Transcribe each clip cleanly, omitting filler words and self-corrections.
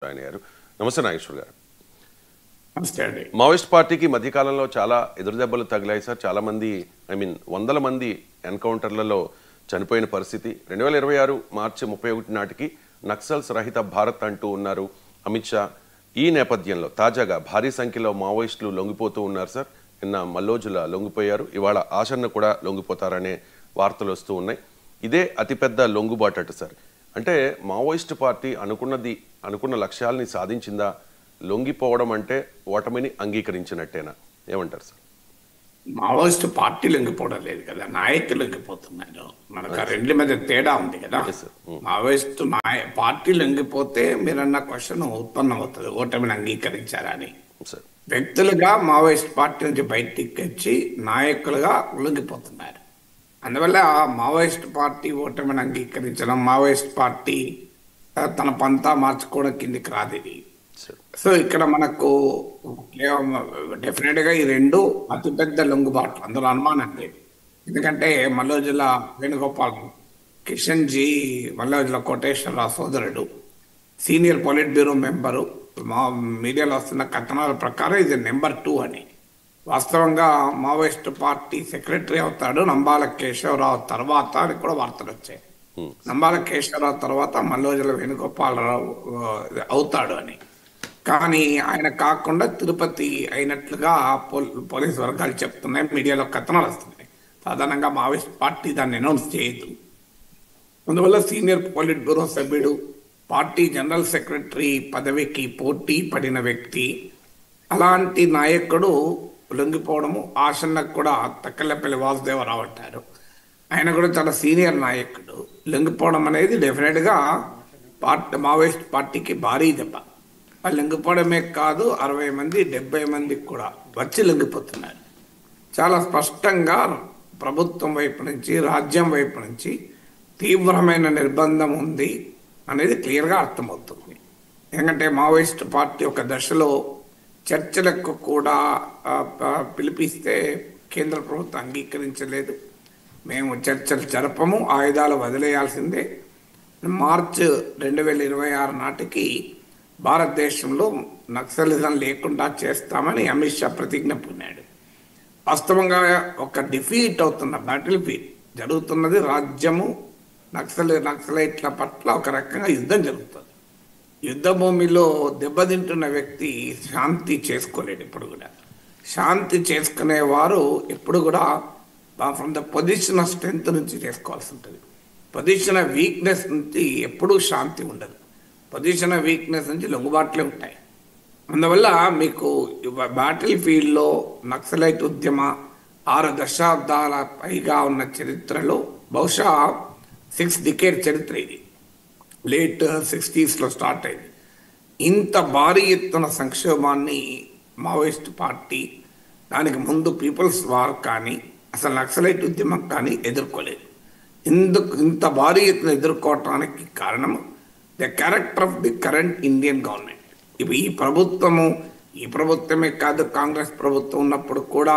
ఆయన గారు నమస్తే నాగేశ్వర్ గారు. నమస్తే అండి. మావోయిస్ట్ పార్టీకి మధ్యకాలంలో చాలా ఎదురుదెబ్బలు తగిలాయి సార్. చాలా మంది వందల మంది ఎన్కౌంటర్లలో చనిపోయిన పరిస్థితి. 2026 మార్చి 31 నాటికి నక్సల్స్ రహిత భారత్ అంటూ ఉన్నారు అమిత్ షా. ఈ నేపథ్యంలో తాజాగా భారీ సంఖ్యలో మావోయిస్టులు లొంగిపోతూ ఉన్నారు సార్. నిన్న మల్లోజుల లొంగిపోయారు, ఇవాళ ఆశన్న కూడా లొంగిపోతారనే వార్తలు వస్తూ ఉన్నాయి. ఇదే అతిపెద్ద లొంగుబాటు సార్. అంటే మావోయిస్ట్ పార్టీ అనుకున్న లక్ష్యాలని సాధించిందా? లొంగిపోవడం అంటే ఓటమిని అంగీకరించినట్టేనా? ఏమంటారు సార్? మావోయిస్ట్ పార్టీ లొంగిపోవడం లేదు కదా, నాయకులు లొంగిపోతున్నారు. మనకు ఆ రెండు మధ్య తేడా ఉంది కదా. మావోయిస్ట్ పార్టీ లొంగిపోతే మీరన్న క్వశ్చన్ ఉత్పన్నం అవుతుంది, ఓటమిని అంగీకరించారా అని. వ్యక్తులుగా మావోయిస్ట్ పార్టీ నుంచి బయటికి వచ్చి నాయకులుగా లొంగిపోతున్నారు. అందువల్ల మావోయిస్ట్ పార్టీ ఓటమిని అంగీకరించడం, మావోయిస్ట్ పార్టీ తన పంతా మార్చుకోవడం కిందికి రాదు ఇది. సో ఇక్కడ మనకు డెఫినెట్గా ఈ రెండు అతిపెద్ద లొంగుబాట్లు, అందులో అనుమానం లేదు. ఎందుకంటే మల్లోజుల వేణుగోపాల్, కిషన్ జీ మల్లోజుల కోటేశ్వరరావు సోదరుడు, సీనియర్ పొలిట్ బ్యూరో మెంబరు. మా మీడియాలో వస్తున్న కథనాల ప్రకారం ఇది నెంబర్ 2 అని. వాస్తవంగా మావోయిస్ట్ పార్టీ సెక్రటరీ అవుతాడు నంబాల కేశవరావు తర్వాత అని కూడా వార్తలు వచ్చాయి. నంబాల కేశవరావు తర్వాత మల్లోజుల వేణుగోపాలరావు అవుతాడు అని. కానీ ఆయన కాకుండా తిరుపతి అయినట్లుగా పోలీస్ వర్గాలు చెప్తున్నాయి, మీడియాలో కథనాలు వస్తున్నాయి. సాధారణంగా మావోయిస్ట్ పార్టీ దాన్ని అనౌన్స్ చేయదు. అందువల్ల సీనియర్ పొలిట్ బ్యూరో సభ్యుడు, పార్టీ జనరల్ సెక్రటరీ పదవికి పోటీ పడిన వ్యక్తి, అలాంటి నాయకుడు లొంగిపోవడము. ఆశన్నకు కూడా తక్కలపల్లి వాసుదేవరావు అంటారు, ఆయన కూడా చాలా సీనియర్ నాయకుడు. లొంగిపోవడం అనేది డెఫినెట్గా మావోయిస్ట్ పార్టీకి భారీ దెబ్బ. వాళ్ళు లొంగిపోవడమే కాదు, 60 మంది 70 మందికి కూడా వచ్చి లొంగిపోతున్నారు. చాలా స్పష్టంగా ప్రభుత్వం వైపు నుంచి, రాజ్యం వైపు నుంచి తీవ్రమైన నిర్బంధం ఉంది అనేది క్లియర్గా అర్థమవుతుంది. ఎందుకంటే మావోయిస్ట్ పార్టీ ఒక దశలో చర్చలకు కూడా పిలిపిస్తే కేంద్ర ప్రభుత్వం అంగీకరించలేదు. మేము చర్చలు జరపము, ఆయుధాలు వదిలేయాల్సిందే. మార్చి 2026 నాటికి భారతదేశంలో నక్సలిజం లేకుండా చేస్తామని అమిత్ షా ప్రతిజ్ఞ పొందాడు. వాస్తవంగా ఒక డిఫీట్ అవుతున్న బ్యాటిల్ ఫీల్డ్ జరుగుతున్నది. రాజ్యము నక్సలైట్ల పట్ల ఒక రకంగా యుద్ధం జరుగుతుంది. యుద్ధ భూమిలో దెబ్బతింటున్న వ్యక్తి శాంతి చేసుకోలేడు. ఎప్పుడు కూడా శాంతి చేసుకునేవారు ఎప్పుడు కూడా from the position of strength నుంచి చేసుకోవాల్సి ఉంటుంది. పొజిషన్ ఆఫ్ వీక్నెస్ నుంచి ఎప్పుడూ శాంతి ఉండదు. పొజిషన్ ఆఫ్ వీక్నెస్ నుంచి లొంగుబాట్లే ఉంటాయి. అందువల్ల మీకు బ్యాటిల్ ఫీల్డ్లో నక్సలైట్ ఉద్యమ 6 దశాబ్దాల పైగా ఉన్న చరిత్రలో బహుశా 6 డికేడ్ చరిత్ర ఇది. లేట్ 60s స్టార్ట్ అయింది. ఇంత భారీ ఎత్తున సంక్షోభాన్ని మావోయిస్ట్ పార్టీ దానికి ముందు పీపుల్స్ వార్ కానీ అసలు నక్సలైట్ ఉద్యమం కానీ ఎదుర్కోలేదు. ఇంత భారీ ఎత్తున ఎదుర్కోవటానికి కారణము the character of the current Indian government. ఈ ప్రభుత్వమే కాదు, కాంగ్రెస్ ప్రభుత్వం ఉన్నప్పుడు కూడా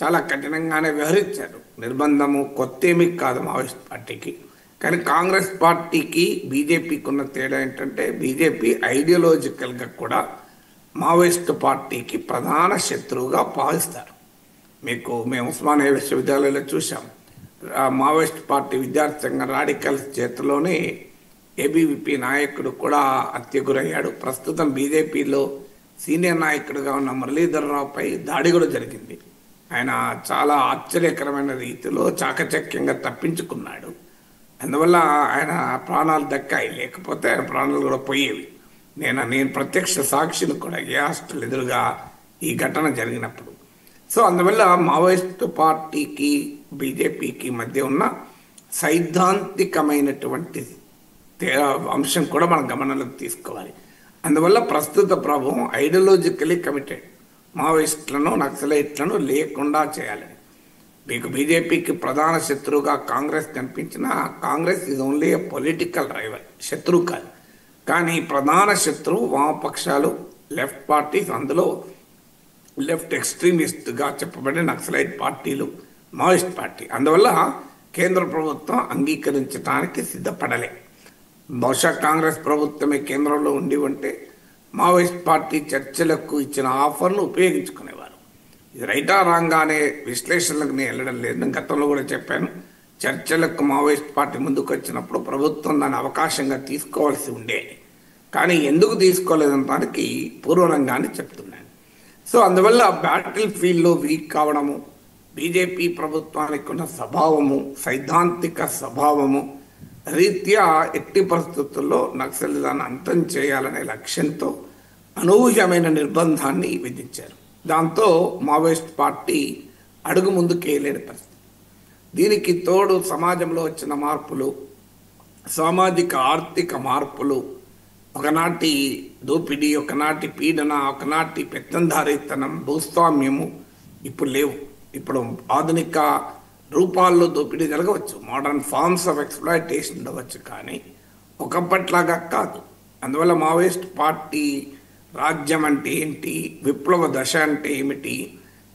చాలా కఠినంగానే వ్యవహరించారు. నిర్బంధము కొత్తేమీ కాదు మావోయిస్ట్ పార్టీకి. కానీ కాంగ్రెస్ పార్టీకి బీజేపీకి ఉన్న తేడా ఏంటంటే, బీజేపీ ఐడియాలజికల్గా కూడా మావోయిస్ట్ పార్టీకి ప్రధాన శత్రువుగా భావిస్తారు. మేము ఉస్మానియా విశ్వవిద్యాలయంలో చూసాం, మావోయిస్ట్ పార్టీ విద్యార్థి సంఘం రాడికల్స్ చేతిలోనే ఏబీవీపీ నాయకుడు కూడా హత్య గురయ్యాడు. ప్రస్తుతం బీజేపీలో సీనియర్ నాయకుడిగా ఉన్న మురళీధర్ రావుపై దాడి కూడా జరిగింది. ఆయన చాలా ఆశ్చర్యకరమైన రీతిలో చాకచక్యంగా తప్పించుకున్నాడు. అందువల్ల ఆయన ప్రాణాలు దక్కాయి, లేకపోతే ఆయన ప్రాణాలు కూడా పోయేవి. నేను ప్రత్యక్ష సాక్షిని కూడా ఏ హాస్టల్ ఎదురుగా ఈ ఘటన జరిగినప్పుడు. సో అందువల్ల మావోయిస్ట్ పార్టీకి బీజేపీకి మధ్య ఉన్న సైద్ధాంతికమైనటువంటి అంశం కూడా మనం గమనంలోకి తీసుకోవాలి. అందువల్ల ప్రస్తుత ప్రభుత్వం ఐడియాలజికలీ కమిటెడ్, మావోయిస్టులను నక్సలైట్లను లేకుండా చేయాలని. మీకు బీజేపీకి ప్రధాన శత్రువుగా కాంగ్రెస్ కనిపించిన, Congress is only A political rival, శత్రువు కాదు. కానీ ప్రధాన శత్రువు వామపక్షాలు, లెఫ్ట్ పార్టీస్, అందులో లెఫ్ట్ ఎక్స్ట్రీమిస్ట్గా చెప్పబడే నక్సలైట్ పార్టీలు, మావోయిస్ట్ పార్టీ. అందువల్ల కేంద్ర ప్రభుత్వం అంగీకరించడానికి సిద్ధపడలే. బహుశా కాంగ్రెస్ ప్రభుత్వమే కేంద్రంలో ఉండి ఉంటే మావోయిస్ట్ పార్టీ చర్చలకు ఇచ్చిన ఆఫర్ను ఉపయోగించుకునేవారు. ఇది రైటా రాంగా అనే విశ్లేషణలకు నేను వెళ్ళడం లేదు. నేను గతంలో కూడా చెప్పాను, చర్చలకు మావోయిస్ట్ పార్టీ ముందుకు వచ్చినప్పుడు ప్రభుత్వం దాన్ని అవకాశంగా తీసుకోవాల్సి ఉండేది. కానీ ఎందుకు తీసుకోలేదనడానికి పూర్వరంగాన్ని చెప్తున్నాను. సో అందువల్ల బ్యాటిల్ ఫీల్డ్లో వీక్ కావడము, బీజేపీ ప్రభుత్వానికి ఉన్న స్వభావము, సైద్ధాంతిక స్వభావము రీత్యా ఎట్టి పరిస్థితుల్లో నక్సలిజాన్ని అంతం చేయాలనే లక్ష్యంతో అనూహ్యమైన నిర్బంధాన్ని విధించారు. దాంతో మావోయిస్ట్ పార్టీ అడుగు ముందుకు వేయలేని పరిస్థితి. దీనికి తోడు సమాజంలో వచ్చిన మార్పులు, సామాజిక ఆర్థిక మార్పులు, ఒకనాటి దోపిడీ, ఒకనాటి పీడన, ఒకనాటి పెత్తందారీతనం, భూస్వామ్యము ఇప్పుడు లేవు. ఇప్పుడు ఆధునిక రూపాల్లో దోపిడీ జరగవచ్చు, మోడర్న్ ఫార్మ్స్ ఆఫ్ ఎక్స్‌ప్లాయిటేషన్ ఉండవచ్చు, కానీ ఒకప్పట్లాగా కాదు. అందువల్ల మావోయిస్ట్ పార్టీ రాజ్యం అంటే ఏంటి, విప్లవ దశ అంటే ఏమిటి,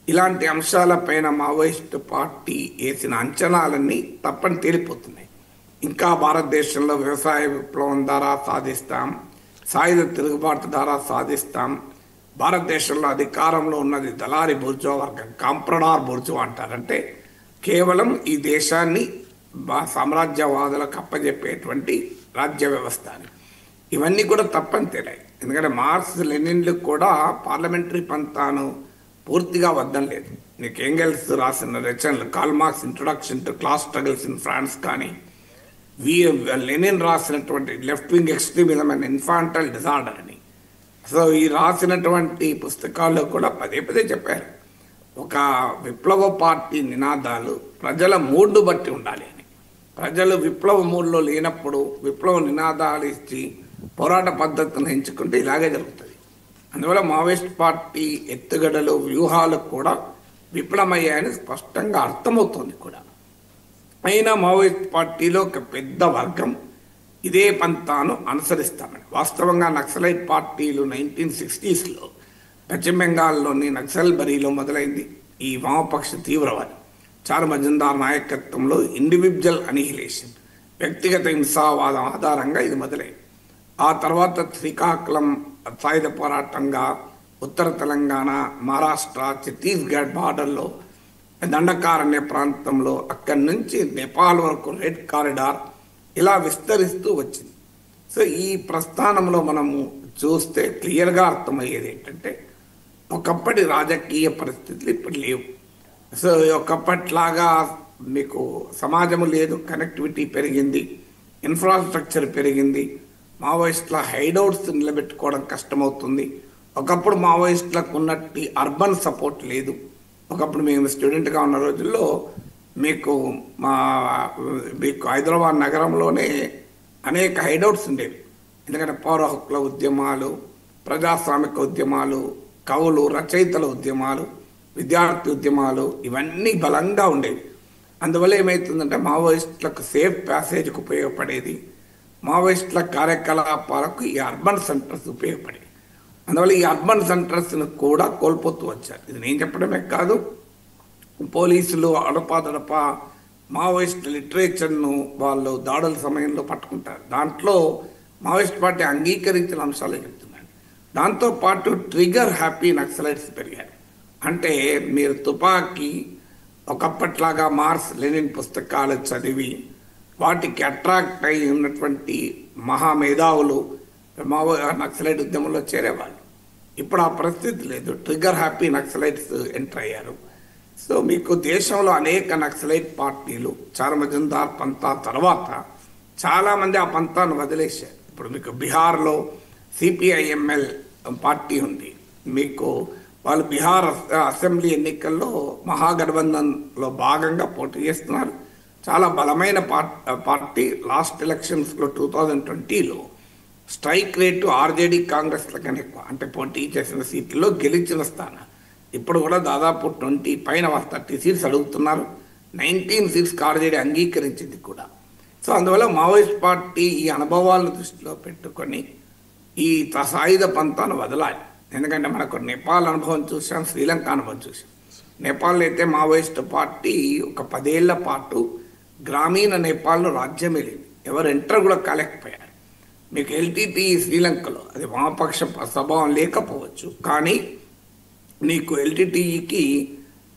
ఇలాంటి అంశాలపైన మావోయిస్ట్ పార్టీ వేసిన అంచనాలన్నీ తప్పని తేలిపోతున్నాయి. ఇంకా భారతదేశంలో వ్యవసాయ విప్లవం ద్వారా సాధిస్తాం, సాయుధ తిరుగుబాటు ద్వారా సాధిస్తాం, భారతదేశంలో అధికారంలో ఉన్నది దళారీ బూర్జువా వర్గం, కాంప్రడార్ బూర్జువా అంటారంటే కేవలం ఈ దేశాన్ని సామ్రాజ్యవాదులకు అప్పజెప్పేటువంటి రాజ్య వ్యవస్థ అని. ఇవన్నీ కూడా తప్పని తేలాయి. ఎందుకంటే మార్క్స్ లెనిన్లు కూడా పార్లమెంటరీ పంతాను పూర్తిగా వద్దం లేదు. నీకు ఎంగెల్స్ రాసిన రచనలు, Karl Marx introduction to class struggles in France కానీ, లెనిన్ రాసినటువంటి left wing extremism and infantile disorder అని, సో ఈ రాసినటువంటి పుస్తకాల్లో కూడా పదే పదే చెప్పారు, ఒక విప్లవ పార్టీ నినాదాలు ప్రజల మూడ్ను బట్టి ఉండాలి అని. ప్రజలు విప్లవ మూడ్లో లేనప్పుడు విప్లవ నినాదాలు ఇచ్చి పోరాట పద్ధతులను ఎంచుకుంటే ఇలాగే జరుగుతుంది. అందువల్ల మావోయిస్ట్ పార్టీ ఎత్తుగడలు, వ్యూహాలు కూడా విఫలమయ్యాయని స్పష్టంగా అర్థమవుతుంది కూడా. అయినా మావోయిస్ట్ పార్టీలో ఒక పెద్ద వర్గం ఇదే పంతాను అనుసరిస్తామని. వాస్తవంగా నక్సలైట్ పార్టీలు 1960sలో పశ్చిమ బెంగాల్లోని నక్సల్బరీలో మొదలైంది. ఈ వామపక్ష తీవ్రవాదం చారు మజుందార్ నాయకత్వంలో ఇండివిజువల్ అనిహిలేషన్, వ్యక్తిగత హింసావాదం ఆధారంగా ఇది మొదలైంది. ఆ తర్వాత శ్రీకాకుళం సాయుధ పోరాటంగా, ఉత్తర తెలంగాణ, మహారాష్ట్ర, ఛత్తీస్గఢ్ బార్డర్లో, దండకారణ్య ప్రాంతంలో, అక్కడి నుంచి నేపాల్ వరకు రెడ్ కారిడార్ ఇలా విస్తరిస్తూ వచ్చింది. సో ఈ ప్రస్థానంలో మనము చూస్తే క్లియర్గా అర్థమయ్యేది ఏంటంటే, ఒకప్పటి రాజకీయ పరిస్థితులు ఇప్పుడు లేవు. సో ఒకప్పట్లాగా మీకు సమాజము లేదు, కనెక్టివిటీ పెరిగింది, ఇన్ఫ్రాస్ట్రక్చర్ పెరిగింది, మావోయిస్టుల హైడౌట్స్ నిలబెట్టుకోవడం కష్టమవుతుంది. ఒకప్పుడు మావోయిస్టులకు ఉన్నట్టు అర్బన్ సపోర్ట్ లేదు. ఒకప్పుడు మేము స్టూడెంట్గా ఉన్న రోజుల్లో మీకు హైదరాబాద్ నగరంలోనే అనేక హైడౌట్స్ ఉండేవి. ఎందుకంటే పౌర హక్కుల ఉద్యమాలు, ప్రజాస్వామిక ఉద్యమాలు, కవులు, రచయితల ఉద్యమాలు, విద్యార్థి ఉద్యమాలు ఇవన్నీ బలంగా ఉండేవి. అందువల్ల ఏమవుతుందంటే మావోయిస్టులకు సేఫ్ ప్యాసేజ్కి ఉపయోగపడేది, మావోయిస్టుల కార్యకలాపాలకు ఈ అర్బన్ సెంటర్స్ ఉపయోగపడేవి. అందువల్ల ఈ అర్బన్ సెంటర్స్ను కూడా కోల్పోతూ వచ్చారు. ఇది నేను చెప్పడమే కాదు, పోలీసులు అడపాదడప మావోయిస్ట్ లిటరేచర్ను వాళ్ళు దాడుల సమయంలో పట్టుకుంటారు. దాంట్లో మావోయిస్ట్ పార్టీ అంగీకరించిన అంశాలే చెప్తున్నాను. దాంతోపాటు ట్రిగర్ హ్యాపీ నక్సలైట్స్ పెరిగారు. అంటే మీరు తుపాకీ ఒకప్పట్లాగా మార్క్స్ లెనిన్ పుస్తకాలు చదివి వాటికి అట్రాక్ట్ అయి ఉన్నటువంటి మహామేధావులు నక్సలైట్ ఉద్యమంలో చేరేవాళ్ళు. ఇప్పుడు ఆ పరిస్థితి లేదు. ట్రిగర్ హ్యాపీ నక్సలైట్స్ ఎంటర్ అయ్యారు. సో మీకు దేశంలో అనేక నక్సలైట్ పార్టీలు చారు మజుందార్ పంతా తర్వాత చాలామంది ఆ పంతాను వదిలేశారు. ఇప్పుడు మీకు బీహార్లో సిపిఐఎంఎల్ పార్టీ ఉంది. మీకు వాళ్ళు బీహార్ అసెంబ్లీ ఎన్నికల్లో మహాగఠబంధన్లో భాగంగా పోటీ చేస్తున్నారు. చాలా బలమైన పార్టీ. లాస్ట్ ఎలక్షన్స్లో 2020లో స్ట్రైక్ రేటు ఆర్జేడీ కాంగ్రెస్ల కన్నా ఎక్కువ. అంటే పోటీ చేసిన సీట్లలో గెలిచిన స్థానాలు ఇప్పుడు కూడా దాదాపు 20 పైన 30 సీట్స్ అడుగుతున్నారు. 19 సీట్స్కి ఆర్జేడీ అంగీకరించింది కూడా. సో అందువల్ల మావోయిస్ట్ పార్టీ ఈ అనుభవాలను దృష్టిలో పెట్టుకొని ఈ సాయుధ పంతాను వదలాలి. ఎందుకంటే మనకు నేపాల్ అనుభవం చూసాం, శ్రీలంక అనుభవం చూసాం. నేపాల్లో అయితే మావోయిస్ట్ పార్టీ ఒక 10 ఏళ్ల పాటు గ్రామీణ నేపాల్లో రాజ్యం వెళ్ళింది. ఎవరు ఎంటర్ కూడా కాలేకపోయారు. మీకు ఎల్టీటీ శ్రీలంకలో అది వామపక్ష స్వభావం లేకపోవచ్చు, కానీ నీకు ఎల్టీటీఈకి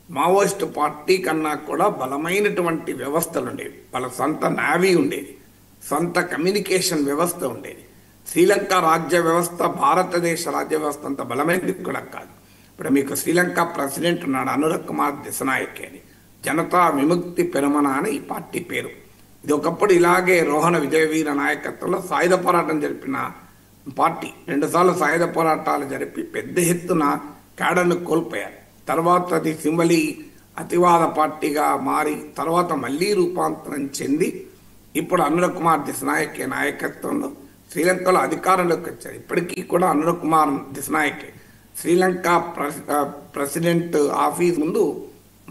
మావోయిస్ట్ పార్టీ కన్నా కూడా బలమైనటువంటి వ్యవస్థలు ఉండేవి. వాళ్ళ సొంత నావీ ఉండేది, సొంత కమ్యూనికేషన్ వ్యవస్థ ఉండేది. శ్రీలంక రాజ్య వ్యవస్థ భారతదేశ రాజ్య వ్యవస్థ అంత బలమైనది కూడా కాదు. ఇప్పుడు మీకు శ్రీలంక ప్రెసిడెంట్ ఉన్నాడు అనురగ్ కుమార్ దిశనాయక్ అని, జనతా విముక్తి పెరమన అని ఈ పార్టీ పేరు. ఇది ఒకప్పుడు ఇలాగే రోహణ విజయవీర నాయకత్వంలో సాయుధ పోరాటం జరిపిన పార్టీ. 2 సార్లు సాయుధ పోరాటాలు జరిపి పెద్ద ఎత్తున క్యాడర్ను కోల్పోయారు. తర్వాత అది సింబలి అతివాద పార్టీగా మారి తర్వాత మళ్ళీ రూపాంతరం చెంది ఇప్పుడు అనురగ్ కుమార్ దిశనాయక్ నాయకత్వంలో శ్రీలంకలో అధికారంలోకి వచ్చారు. ఇప్పటికీ కూడా అనురగ్ కుమార్ దిశనాయక్ శ్రీలంక ప్రెసిడెంట్ ఆఫీస్ ముందు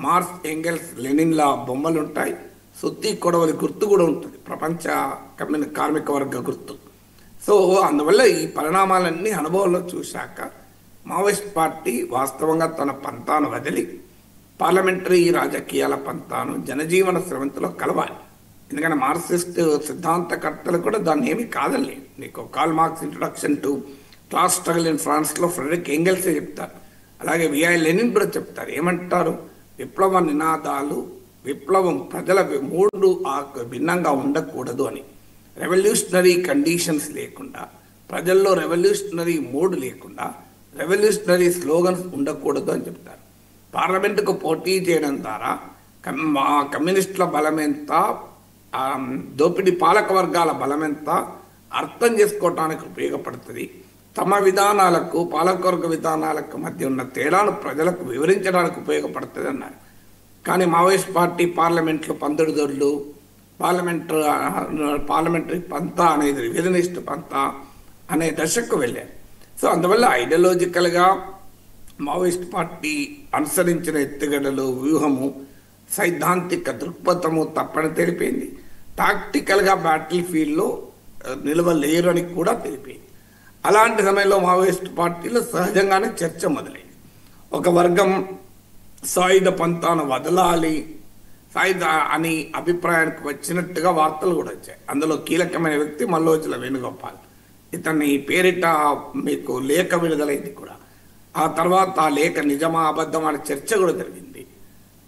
మార్క్స్, ఎంగెల్స్, లెనిన్ల బొమ్మలు ఉంటాయి. సుత్తి కొడవలి గుర్తు కూడా ఉంటుంది, ప్రపంచ కార్మిక వర్గ గుర్తు. సో అందువల్ల ఈ పరిణామాలన్నీ అనుభవంలో చూశాక మావోయిస్ట్ పార్టీ వాస్తవంగా తన పంతాను వదిలి పార్లమెంటరీ రాజకీయాల పంతాను జనజీవన స్రవంతిలో కలవాలి. ఎందుకంటే మార్క్సిస్ట్ సిద్ధాంతకర్తలు కూడా దాన్ని ఏమీ కాదనలేదు. నీకు curl Marx introduction to class struggle in ఫ్రాన్స్లో ఫ్రెడరిక్ ఎంగెల్సే చెప్తారు, అలాగే విఐ లెనిన్ కూడా చెప్తారు. ఏమంటారు? విప్లవ నినాదాలు, విప్లవం ప్రజల మూడు భిన్నంగా ఉండకూడదు అని. రెవల్యూషనరీ కండిషన్స్ లేకుండా, ప్రజల్లో రెవల్యూషనరీ మూడ్ లేకుండా రెవల్యూషనరీ స్లోగన్స్ ఉండకూడదు అని చెప్తారు. పార్లమెంటుకు పోటీ చేయడం ద్వారా కమ్యూనిస్టుల బలమెంత, దోపిడీ పాలక వర్గాల బలమెంత అర్థం చేసుకోవటానికి ఉపయోగపడుతుంది. తమ విధానాలకు పాలకవర్గ విధానాలకు మధ్య ఉన్న తేడాను ప్రజలకు వివరించడానికి ఉపయోగపడుతుంది అన్నారు. కానీ మావోయిస్ట్ పార్టీ పార్లమెంట్లో పందుడుదొడ్లు, పార్లమెంటరీ పంతా అనేది రివిజనిస్ట్ పంతా అనే దశకు వెళ్ళారు. సో అందువల్ల ఐడియాలజికల్గా మావోయిస్ట్ పార్టీ అనుసరించిన ఎత్తుగడలు, వ్యూహము, సైద్ధాంతిక దృక్పథము తప్పని తెలిపింది. టాక్టికల్గా బ్యాటిల్ ఫీల్డ్లో నిలవలేరు అని కూడా తెలిపింది. అలాంటి సమయంలో మావోయిస్ట్ పార్టీలో సహజంగానే చర్చ మొదలైంది. ఒక వర్గం సాయుధ పంతాను వదలాలి, సాయుధ అని అభిప్రాయానికి వచ్చినట్టుగా వార్తలు కూడా వచ్చాయి. అందులో కీలకమైన వ్యక్తి మల్లోజుల వేణుగోపాల్. ఇతన్ని పేరిట మీకు లేఖ విడుదలైంది కూడా. ఆ తర్వాత ఆ లేఖ నిజమా అబద్ధమా అనే చర్చ కూడా జరిగింది.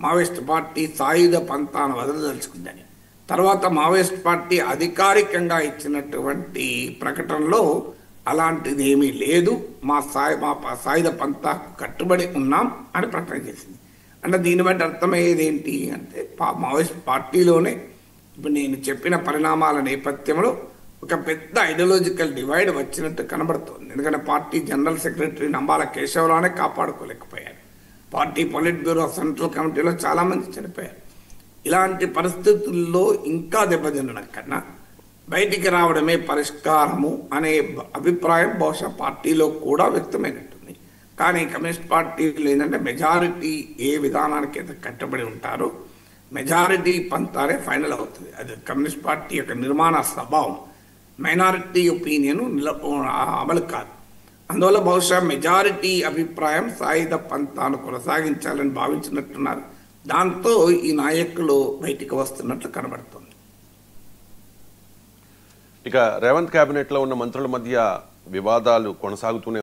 మావోయిస్ట్ పార్టీ సాయుధ పంతాను వదలదలుచుకుందని. తర్వాత మావోయిస్ట్ పార్టీ అధికారికంగా ఇచ్చినటువంటి ప్రకటనలో అలాంటిది ఏమీ లేదు, మా సాయుధ పంతాకు కట్టుబడి ఉన్నాం అని ప్రకటన చేసింది. అంటే దీన్ని బట్టి అర్థమయ్యేది ఏంటి అంటే మావోయిస్ట్ పార్టీలోనే ఇప్పుడు నేను చెప్పిన పరిణామాల నేపథ్యంలో ఒక పెద్ద ఐడియాలజికల్ డివైడ్ వచ్చినట్టు కనబడుతుంది. ఎందుకంటే పార్టీ జనరల్ సెక్రటరీ నంబాల కేశవరావునే కాపాడుకోలేకపోయారు. పార్టీ పొలిట్ బ్యూరో సెంట్రల్ కమిటీలో చాలామంది చనిపోయారు. ఇలాంటి పరిస్థితుల్లో ఇంకా దెబ్బతినడం కన్నా బయటికి రావడమే పరిష్కారము అనే అభిప్రాయం బహుశా పార్టీలో కూడా వ్యక్తమైనట్టుంది. కానీ కమ్యూనిస్ట్ పార్టీలు ఏంటంటే మెజారిటీ ఏ విధానానికి అయితే కట్టుబడి ఉంటారో మెజారిటీ పంతానే ఫైనల్ అవుతుంది. అది కమ్యూనిస్ట్ పార్టీ యొక్క నిర్మాణ స్వభావం. మైనారిటీ ఒపీనియన్ అమలు కాదు. అందువల్ల బహుశా మెజారిటీ అభిప్రాయం సాయుధ పంతాను కొనసాగించాలని భావించినట్టున్నారు. దాంతో ఈ నాయకులు బయటికి వస్తున్నట్లు కనబడుతుంది. ఇక రేవంత్ కేబినెట్లో ఉన్న మంత్రుల మధ్య వివాదాలు కొనసాగుతూనే